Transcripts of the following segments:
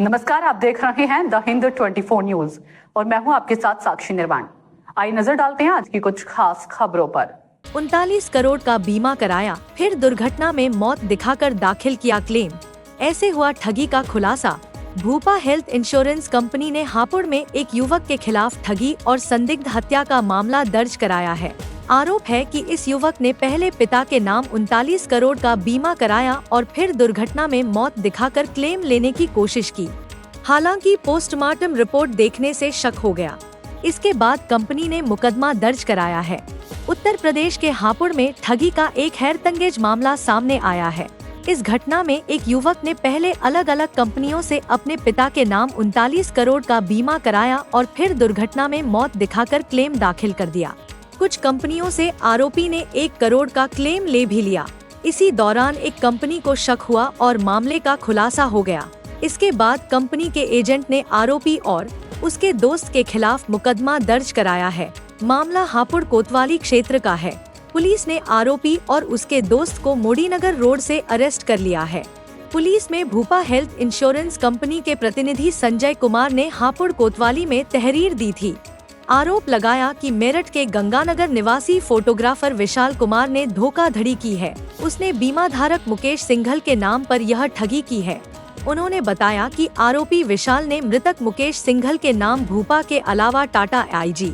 नमस्कार, आप देख रहे हैं द हिंद 24 न्यूज और मैं हूं आपके साथ साक्षी निर्वाण। आइए नजर डालते हैं आज की कुछ खास खबरों पर। 39 करोड़ का बीमा कराया, फिर दुर्घटना में मौत दिखाकर दाखिल किया क्लेम। ऐसे हुआ ठगी का खुलासा। भूपा हेल्थ इंश्योरेंस कंपनी ने हापुड़ में एक युवक के खिलाफ ठगी और संदिग्ध हत्या का मामला दर्ज कराया है। आरोप है कि इस युवक ने पहले पिता के नाम 39 करोड़ का बीमा कराया और फिर दुर्घटना में मौत दिखाकर क्लेम लेने की कोशिश की। हालांकि पोस्टमार्टम रिपोर्ट देखने से शक हो गया। इसके बाद कंपनी ने मुकदमा दर्ज कराया है। उत्तर प्रदेश के हापुड़ में ठगी का एक हैरतअंगेज मामला सामने आया है। इस घटना में एक युवक ने पहले अलग अलग कंपनियों से अपने पिता के नाम 39 करोड़ का बीमा कराया और फिर दुर्घटना में मौत दिखाकर क्लेम दाखिल कर दिया। कुछ कंपनियों से आरोपी ने 1 करोड़ का क्लेम ले भी लिया। इसी दौरान एक कंपनी को शक हुआ और मामले का खुलासा हो गया। इसके बाद कंपनी के एजेंट ने आरोपी और उसके दोस्त के खिलाफ मुकदमा दर्ज कराया है। मामला हापुड़ कोतवाली क्षेत्र का है। पुलिस ने आरोपी और उसके दोस्त को मोदीनगर रोड से अरेस्ट कर लिया है। पुलिस में भूपा हेल्थ इंश्योरेंस कंपनी के प्रतिनिधि संजय कुमार ने हापुड़ कोतवाली में तहरीर दी थी। आरोप लगाया कि मेरठ के गंगानगर निवासी फोटोग्राफर विशाल कुमार ने धोखाधड़ी की है। उसने बीमा धारक मुकेश सिंघल के नाम पर यह ठगी की है। उन्होंने बताया कि आरोपी विशाल ने मृतक मुकेश सिंघल के नाम भूपा के अलावा Tata AIG,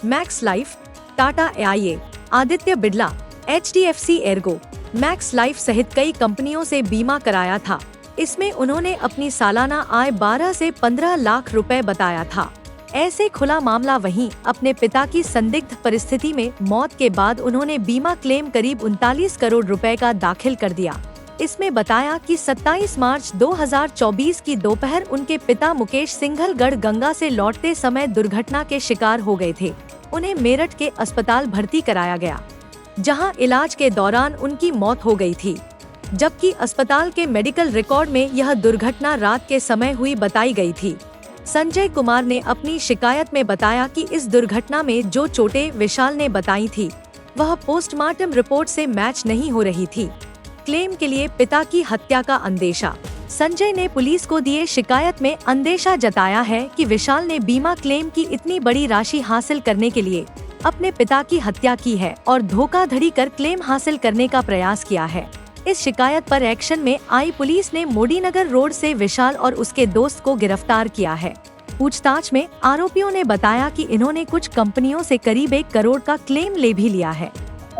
max life, Tata AIA, Aditya Birla, HDFC Ergo, max life सहित कई कंपनियों से बीमा कराया था। इसमें उन्होंने अपनी सालाना आय 12 से 15 लाख रुपए बताया था। ऐसे खुला मामला। वहीं अपने पिता की संदिग्ध परिस्थिति में मौत के बाद उन्होंने बीमा क्लेम करीब 39 करोड़ रुपए का दाखिल कर दिया। इसमें बताया कि 27 मार्च 2024 की दोपहर उनके पिता मुकेश सिंघल गढ़ गंगा से लौटते समय दुर्घटना के शिकार हो गए थे। उन्हें मेरठ के अस्पताल भर्ती कराया गया, जहां इलाज के दौरान उनकी मौत हो गई थी। जबकि अस्पताल के मेडिकल रिकॉर्ड में यह दुर्घटना रात के समय हुई बताई गई थी। संजय कुमार ने अपनी शिकायत में बताया कि इस दुर्घटना में जो चोटें विशाल ने बताई थी, वह पोस्टमार्टम रिपोर्ट से मैच नहीं हो रही थी। क्लेम के लिए पिता की हत्या का अंदेशा। संजय ने पुलिस को दिए शिकायत में अंदेशा जताया है कि विशाल ने बीमा क्लेम की इतनी बड़ी राशि हासिल करने के लिए अपने पिता की हत्या की है और धोखाधड़ी कर क्लेम हासिल करने का प्रयास किया है। इस शिकायत पर एक्शन में आई पुलिस ने मोदीनगर रोड से विशाल और उसके दोस्त को गिरफ्तार किया है। पूछताछ में आरोपियों ने बताया कि इन्होंने कुछ कंपनियों से करीब 1 करोड़ का क्लेम ले भी लिया है।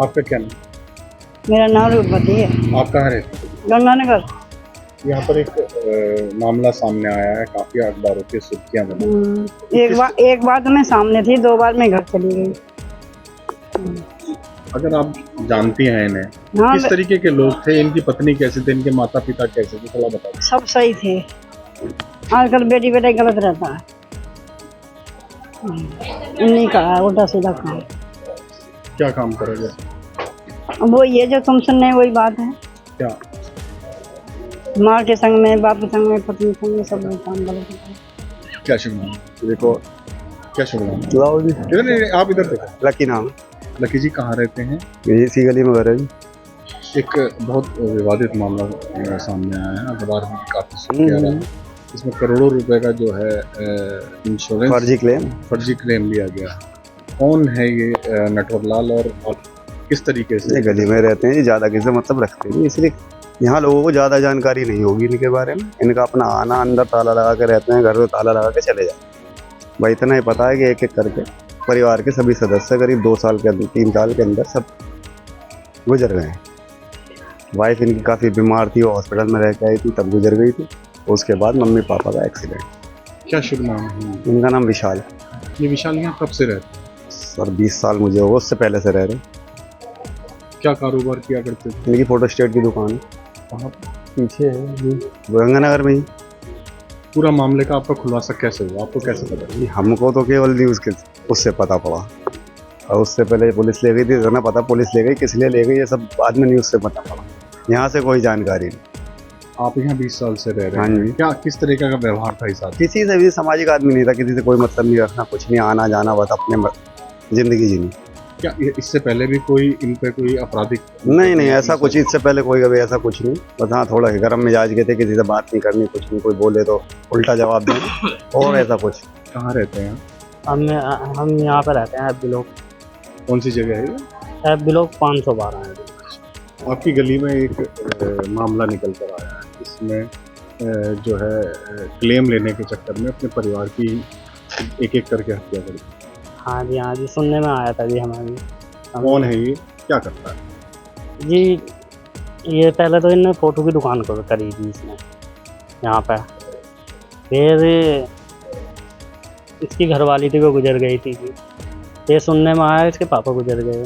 आपका क्या नाम? मेरा नाम रूपवती है। आप कहाँ रहते हैं? गंगानगर। यहाँ पर एक मामला सामने आया है, काफी अखबारों की सुर्खियां बनी। एक बार तो मैं सामने थी, 2 बार मैं घर चली गई। अगर आप जानती हैं इन्हें, हाँ, किस तरीके के लोग थे, इनकी पत्नी कैसे थे, इनके माता पिता कैसे थे, थोड़ा बताओ। सब सही थे। आजकल बेटी बेटा गलत रहता है। नहीं कहा उल्टा सीधा काम। क्या काम करोगे? वो ये जो तुम सुन रहे वही बात है। क्या? माँ के संग में, बाप के संग में, पत्नी के संग में, सब काम गलत है। क्या शुभ नाम? देखो क्या शुभ नाम? इधर आप इधर देखो। लकी नाम। लकी जी कहाँ रहते हैं? ये इसी गली में घर है। एक बहुत विवादित मामला सामने आया है, अखबार में काफी सुर्खियां रहा है। इसमें करोड़ों रुपए का जो है इंश्योरेंस फर्जी क्लेम लिया गया। कौन है ये नटवर लाल और किस तरीके से? ये गली में रहते हैं, ज़्यादा किसी से मतलब रखते हैं, इसलिए यहाँ लोगों को ज़्यादा जानकारी नहीं होगी इनके बारे में। इनका अपना आना, अंदर ताला लगा के रहते हैं, घर में ताला लगा के चले जाते हैं। भाई इतना ही पता है कि एक एक करके परिवार के सभी सदस्य करीब 2 साल के अंदर, 3 साल के अंदर सब गुजर गए हैं। वाइफ इनकी काफ़ी बीमार थी, वो हॉस्पिटल में रह के आई थी, तब गुजर गई थी। उसके बाद मम्मी पापा का एक्सीडेंट। क्या शुभ नाम है? इनका नाम विशाल। ये विशाल यहाँ कब से रहते हैं? सर 20 साल मुझे हो, उससे पहले से रह रहे। क्या कारोबार किया करते थे? इनकी फोटो स्टेट की दुकान है, वहाँ पीछे है गंगानगर में ही। पूरा मामले का आपका खुलासा कैसे हुआ, आपको कैसे पता? हमको तो केवल न्यूज़ के उससे पता पड़ा, और उससे पहले पुलिस ले गई थी, ना पता पुलिस ले गई, किस लिए ले गई, ये सब बाद में न्यूज़ से पता पड़ा। यहाँ से कोई जानकारी नहीं। आप यहाँ 20 साल से रह रहे हाँ हैं, जी। क्या किस तरीके का व्यवहार था इस आदमी? किसी से भी सामाजिक आदमी नहीं था, किसी से कोई मतलब नहीं रखना, कुछ नहीं, आना जाना, बस अपने जिंदगी जीनी। क्या इससे पहले भी कोई इन पे कोई आपराधिक नहीं ऐसा कुछ इससे पहले कोई कभी ऐसा कुछ नहीं। बस हाँ थोड़ा गर्म मिजाज के थे, किसी से बात नहीं करनी, कुछ नहीं, कोई बोले तो उल्टा जवाब देना और ऐसा कुछ। कहाँ रहते हैं? हम यहाँ पे रहते हैं एफ ब्लॉक। कौन सी जगह है ये? एफ ब्लॉक 512 है। आपकी गली में एक मामला निकल कर आया है जिसमें जो है क्लेम लेने के चक्कर में अपने परिवार की एक एक करके हत्या करी। हाँ जी सुनने में आया था जी हमारी। कौन है ये, क्या करता है? जी ये पहले तो इन्होंने फ़ोटो की दुकान को करी थी इसने यहाँ पे, फिर इसकी घरवाली थी वो गुजर गई थी जी। ये सुनने में आया इसके पापा गुजर गए।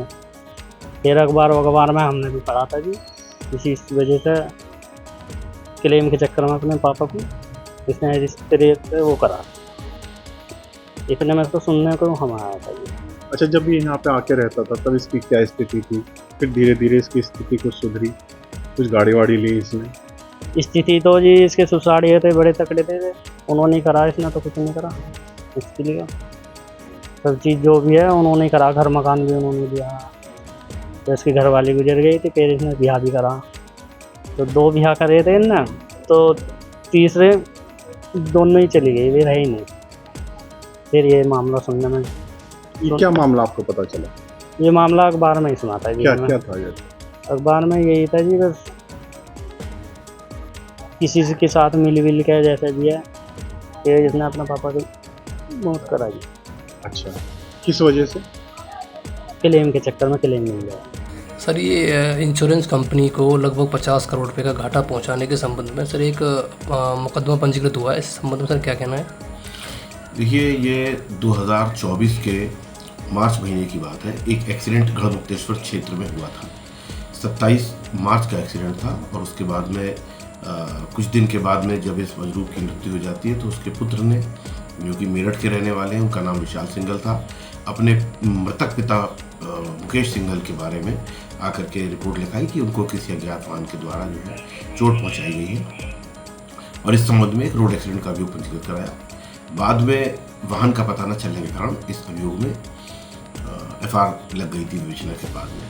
फिर अखबार में हमने भी पढ़ा था जी, इसी वजह से क्लेम के चक्कर में अपने पापा को इसने इस तरीके से वो करा। इतने में तो सुनने को हम आया था जी। अच्छा, जब ये यहाँ पे आके रहता था तब इसकी क्या स्थिति थी? फिर धीरे धीरे इसकी स्थिति कुछ सुधरी, कुछ गाड़ी वाड़ी ली इसने? स्थिति तो जी इसके ससुराल थे, बड़े तकड़े थे, उन्होंने करा, इसने तो कुछ नहीं करा। इसके लिए सब चीज़ जो भी है उन्होंने करा, घर मकान भी उन्होंने दिया। तो इसकी घरवाली गुजर गई थी, फिर इसने ब्याह भी करा, तो 2 ब्याह करे थे ना, तो तीसरे दोनों ही चली गई, वे रही नहीं। फिर ये मामला सुनने में, ये क्या मामला आपको पता चला? ये मामला अखबार में ही सुना था जी। क्या था ये? अखबार में यही था जी, बस किसी के साथ मिल के जैसे भी है कि जिसने अपने पापा की मौत करा जी। अच्छा, किस वजह से? क्लेम के चक्कर में क्लेम मिल गया। सर ये इंश्योरेंस कंपनी को लगभग 50 करोड़ रुपए का घाटा पहुंचाने के संबंध में सर एक मुकदमा पंजीकृत हुआ है। इस संबंध में सर क्या कहना है? देखिए, ये 2024 के मार्च महीने की बात है। एक एक्सीडेंट गढ़मुक्तेश्वर क्षेत्र में हुआ था। 27 मार्च का एक्सीडेंट था और उसके बाद में कुछ दिन के बाद में जब इस मजरूब की मृत्यु हो जाती है तो उसके पुत्र ने, जो कि मेरठ के रहने वाले हैं, उनका नाम विशाल सिंघल था, अपने मृतक पिता मुकेश सिंघल के बारे में आकर के रिपोर्ट लिखाई कि उनको किसी अज्ञात वाहन के द्वारा जो है चोट पहुंचाई गई है और इस संबंध में एक रोड एक्सीडेंट का अभियोग पंजीकृत कराया। बाद में वाहन का पता न चलने के कारण इस अभियोग में एफआईआर लग गई थी विवेचना के बाद में।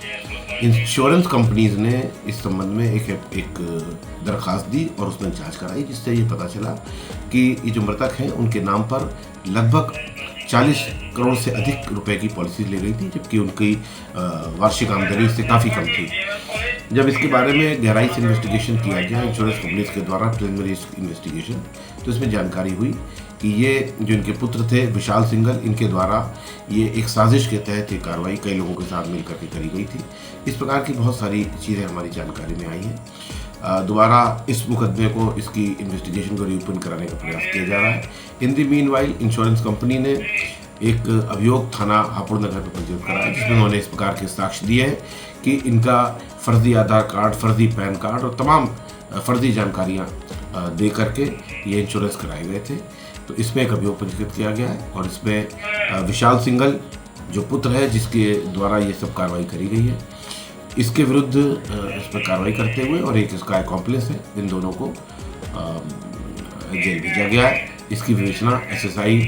इंश्योरेंस कंपनीज ने इस संबंध में एक दरख्वास्त दी और उसमें जांच कराई, जिससे ये पता चला कि ये जो मृतक हैं उनके नाम पर लगभग 40 करोड़ से अधिक रुपए की पॉलिसी ले गई थी, जबकि उनकी वार्षिक आमदनी इससे काफ़ी कम थी। जब इसके बारे में गहराई से इन्वेस्टिगेशन किया गया इंश्योरेंस कंपनीज के द्वारा, प्रिलिमिनरी इन्वेस्टिगेशन, तो इसमें जानकारी हुई कि ये जो इनके पुत्र थे विशाल सिंघल, इनके द्वारा ये एक साजिश के तहत ये कार्रवाई कई लोगों के साथ मिलकर के करी गई थी। इस प्रकार की बहुत सारी चीज़ें हमारी जानकारी में आई हैं। दोबारा इस मुकदमे को, इसकी इन्वेस्टिगेशन को रीओपन कराने का प्रयास किया जा रहा है। In the meanwhile insurance company ने एक अभियोग थाना हापुड़ नगर में पंजीकृत कराया, जिसमें उन्होंने इस प्रकार के साक्ष्य दिए हैं कि इनका फर्जी आधार कार्ड, फर्जी पैन कार्ड और तमाम फर्जी जानकारियाँ दे करके ये इंश्योरेंस कराए गए थे। तो इसमें एक अभियोग पंजीकृत किया गया है और इसमें विशाल सिंघल जो पुत्र है, जिसके द्वारा ये सब कार्रवाई करी गई है, इसके विरुद्ध इस पर कार्रवाई करते हुए और एक इसका अकॉम्प्लिस है, इन दोनों को जेल भेजा गया है। इसकी विवेचना एसएसआई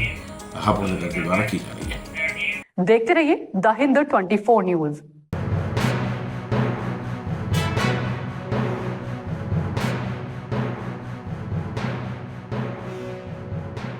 हापुड़ नगर के द्वारा की जा रही है। देखते रहिए द हिंद 24 न्यूज।